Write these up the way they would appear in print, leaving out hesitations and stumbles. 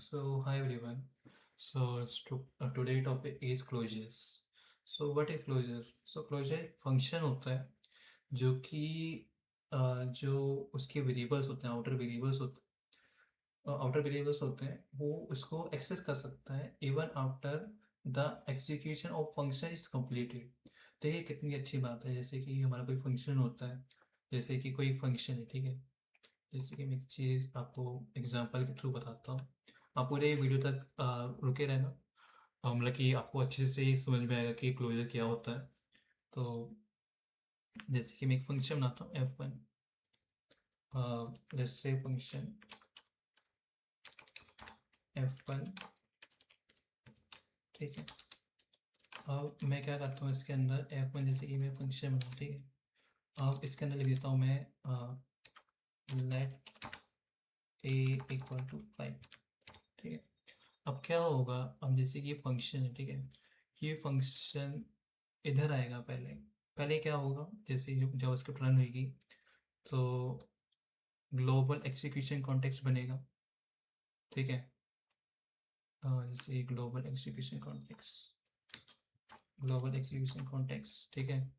Hi everyone. Today topic is closures. What is closure? Closure एक function होता है जो कि जो उसके वेरिएबल्स होते हैं, आउटर वेरिएबल्स होते हैं, वो उसको एक्सेस कर सकता है even after the execution of function is completed. तो ये कितनी अच्छी बात है। जैसे कि हमारा कोई फंक्शन होता है, जैसे कि कोई फंक्शन है, ठीक है। जैसे कि मैं एक चीज़ आपको एग्जांपल के थ्रू बताता हूँ। आप पूरे वीडियो तक रुके रहना। मतलब कि आपको अच्छे से समझ में आएगा कि क्लोजर क्या होता है। तो जैसे कि मैं एक फंक्शन बनाता हूँ F1। Let's say function F1, ठीक है। अब मैं क्या करता हूँ इसके अंदर F1, जैसे कि मैं फंक्शन बनाऊँ, ठीक है। अब इसके अंदर लिख देता हूँ मैं लेट a इक्वल टू 5, ठीक है। अब क्या होगा, अब जैसे कि ये फंक्शन है, ठीक है। ये फंक्शन इधर आएगा। पहले पहले क्या होगा, जैसे जब जावास्क्रिप्ट रन होगी तो ग्लोबल एग्जीक्यूशन कॉन्टेक्स्ट बनेगा, ठीक है। जैसे ग्लोबल एग्जीक्यूशन कॉन्टेक्स्ट, ठीक है।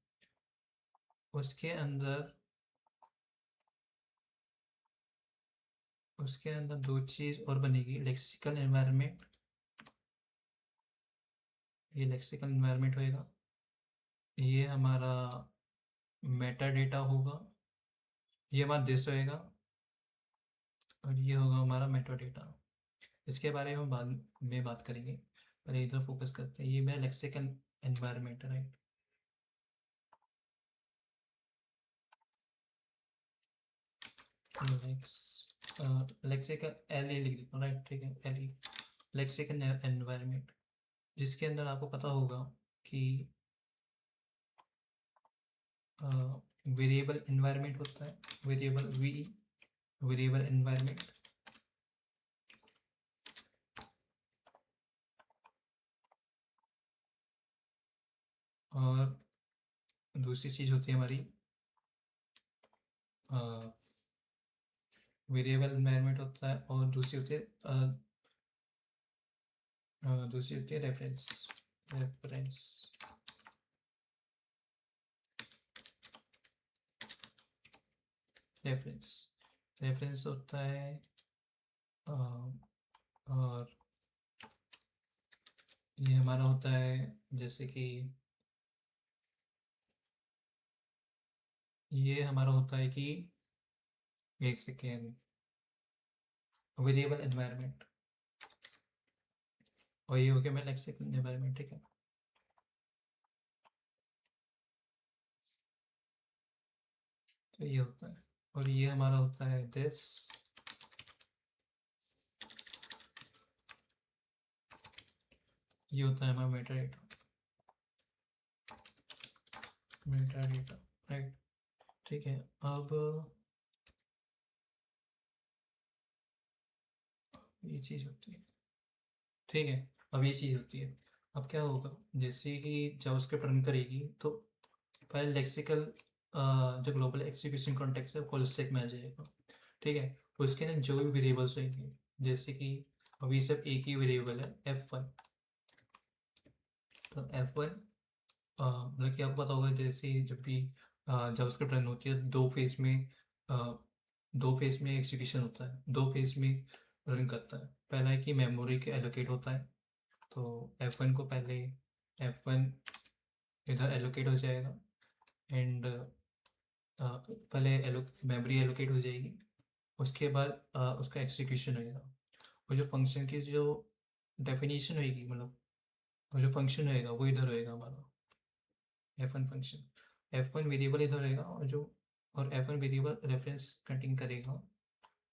उसके अंदर उसके अंदर दो चीज और बनेगी, लेक्सिकल एनवायरनमेंट। ये लेक्सिकल एनवायरनमेंट होएगा। ये हमारा मेटा डेटा होगा। ये हमारा दिस होएगा और ये होगा हमारा मेटा डेटा। इसके बारे में बाद में बात करेंगे, पर इधर फोकस करते हैं। ये मेरा लेक्सिकल एनवायरनमेंट है, right. Lex lexical L E लिख देता हूँ, राइट, ठीक है। एल ई लेक्सिकल एनवायरनमेंट, जिसके अंदर आपको पता होगा कि वेरिएबल एनवायरनमेंट होता है, वेरिएबल वी, वेरिएबल एनवायरनमेंट। और दूसरी चीज होती है हमारी वेरिएबल एनवायरनमेंट होता है, और दूसरी होती है रेफरेंस। रेफरेंस रेफरेंस रेफरेंस होता है। अ, और ये हमारा होता है, जैसे कि ये हमारा होता है कि एक सेकेंड, वेरिएबल एनवायरनमेंट। और ये हो गया मेरा लेक्सिकल एनवायरनमेंट, ठीक है। तो ये होता है, और ये हमारा होता है दिस। ये होता है हमारा Meta data, Meta data, right, ठीक है। अब ये चीज होती है, ठीक है। अब ये चीज होती है। अब क्या होगा, जैसे ही जावास्क्रिप्ट रन करेगी तो पहले लेक्सिकल जो ग्लोबल एक्जीक्यूशन कॉन्टेक्स्ट है फुल स्टैक में आ जाएगा, ठीक है। उसके अंदर जो भी वेरिएबल्स होंगे, जैसे कि अभी सब एक ही वेरिएबल है F1। तो F1 मतलब कि आपको पता होगा, जैसे जब भी जावास्क्रिप्ट रन होती है अ, दो फेज में एग्जीक्यूशन होता है, दो फेज में रन करता है। पहला है कि मेमोरी के एलोकेट होता है। तो F1 को पहले F1 इधर एलोकेट हो जाएगा, एंड पहले मेमोरी एलोकेट हो जाएगी। उसके बाद उसका एग्जीक्यूशन होएगा। और जो फंक्शन की जो डेफिनेशन होएगी, मतलब वो जो फंक्शन होएगा वो इधर होएगा हमारा F1 फंक्शन। F1 वेरिएबल इधर रहेगा, और F1 वेरिएबल रेफरेंस कंटेन करेगा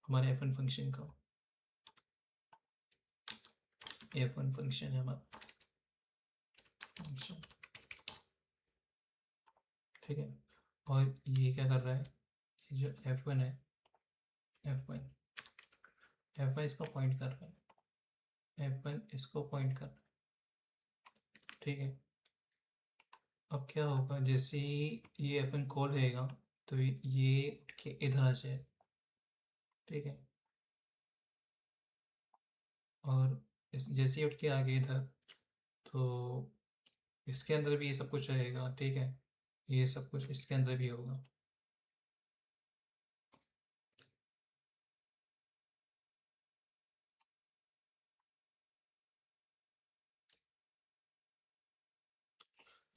हमारे F1 फंक्शन का। F1 फंक्शन है हमारा फंक्शन, ठीक है। और ये क्या कर रहा है, ये जो F1 है, F1 F1 इसको पॉइंट कर रहा है, F1 इसको पॉइंट कर रहा है, ठीक है। अब क्या होगा, जैसे ही ये F1 कॉल होएगा तो ये उठ के इधर आ जाए, ठीक है। और जैसे ही उठ के आ गए इधर, तो इसके अंदर भी ये सब कुछ रहेगा, ठीक है। ये सब कुछ इसके अंदर भी होगा।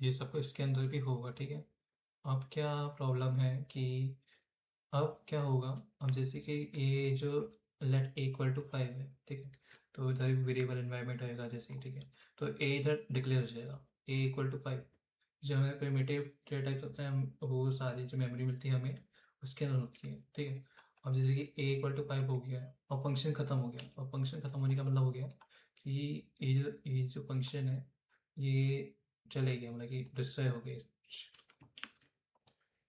ये सब कुछ इसके अंदर भी होगा, ठीक है। अब क्या प्रॉब्लम है कि अब क्या होगा, अब जैसे कि ये जो लेट ए इक्वल टू 5 है, ठीक है। तो इधर वेरिएबल एनवायरनमेंट होएगा जैसे, ठीक है। तो ए इधर डिक्लेयर हो जाएगा, ए इक्वल टू 5। जो हमें प्रिमिटिव डेटा टाइप्स होते हैं, वो सारी जो मेमोरी मिलती है हमें उसके अंदर होती है, ठीक है। अब जैसे कि ए इक्वल टू 5 हो गया और फंक्शन खत्म हो गया, और फंक्शन खत्म होने का मतलब हो गया कि ये जो फंक्शन है ये चले गया, मतलब कि डिस्ट्रॉय हो गया,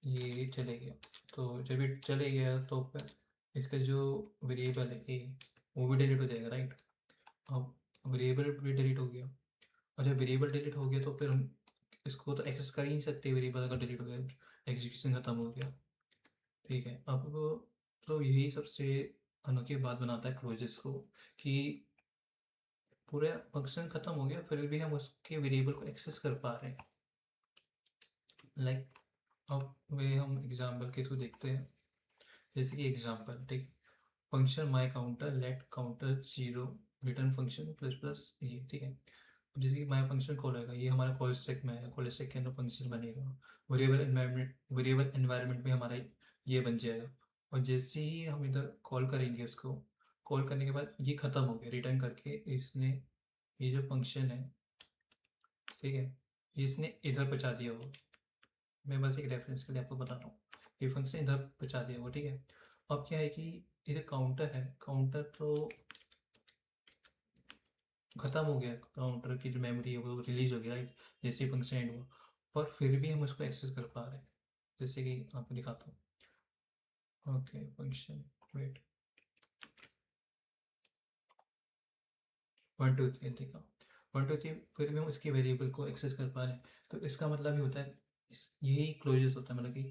ये चले गया। तो जब ये चले गया तो फिर इसका जो वेरिएबल है ए, वो भी डिलीट हो जाएगा, राइट। अब वेरिएबल भी डिलीट हो गया, और जब वेरिएबल डिलीट हो गया तो फिर हम इसको तो एक्सेस कर ही नहीं सकते, वेरिएबल अगर डिलीट हो गया, एग्जीक्यूशन खत्म हो गया, ठीक है। अब तो यही सबसे अनोखी बात बनाता है क्लोजेस को, कि पूरा फंक्शन खत्म हो गया फिर भी हम उसके वेरिएबल को एक्सेस कर पा रहे हैं। लाइक अब वे हम एग्जाम्पल के थ्रू देखते हैं, जैसे कि एग्जाम्पल, ठीक। Function my counter let counter 0 return function plus plus ये, ठीक है। अब जैसे कि माई फंक्शन कॉल होगा, ये हमारा कॉल स्टैक में है, कॉल स्टैक के अंदर फंक्शन बनेगा। वेरिएबल एनवायरनमेंट में हमारा ये बन जाएगा। और जैसे ही हम इधर कॉल करेंगे उसको, कॉल करने के बाद ये ख़त्म हो गया रिटर्न करके, इसने ये जो फंक्शन है, ठीक है, इसने इधर पहुँचा दिया हो। मैं बस एक रेफरेंस के लिए आपको बता रहा हूँ, ये फंक्शन इधर पहुँचा दिया हो, ठीक है। अब क्या है कि इधर काउंटर है, काउंटर तो खत्म हो गया, काउंटर की जो मेमोरी है वो रिलीज हो गया, राइट। जैसे फंक्शन एंड हुआ, पर फिर भी हम उसको एक्सेस कर पा रहे हैं, जैसे कि आपको दिखाता हूँ। ओके, फंक्शन वेट, 1 2 3 देखा, 1 2 3, फिर भी हम इसके वेरिएबल को एक्सेस कर पा रहे हैं। तो इसका मतलब ये होता है, यही क्लोजर्स होता है, मतलब कि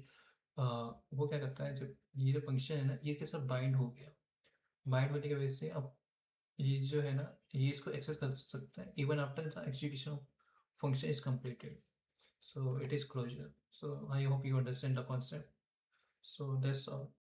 वो क्या करता है, जब ये जो फंक्शन है ना, ये इसके साथ बाइंड हो गया, बाइंड होने की वजह से अब ये जो है ना, ये इसको एक्सेस कर सकता है even after the execution of function is completed. So it is closure. So I hope you understand the concept. So that's all.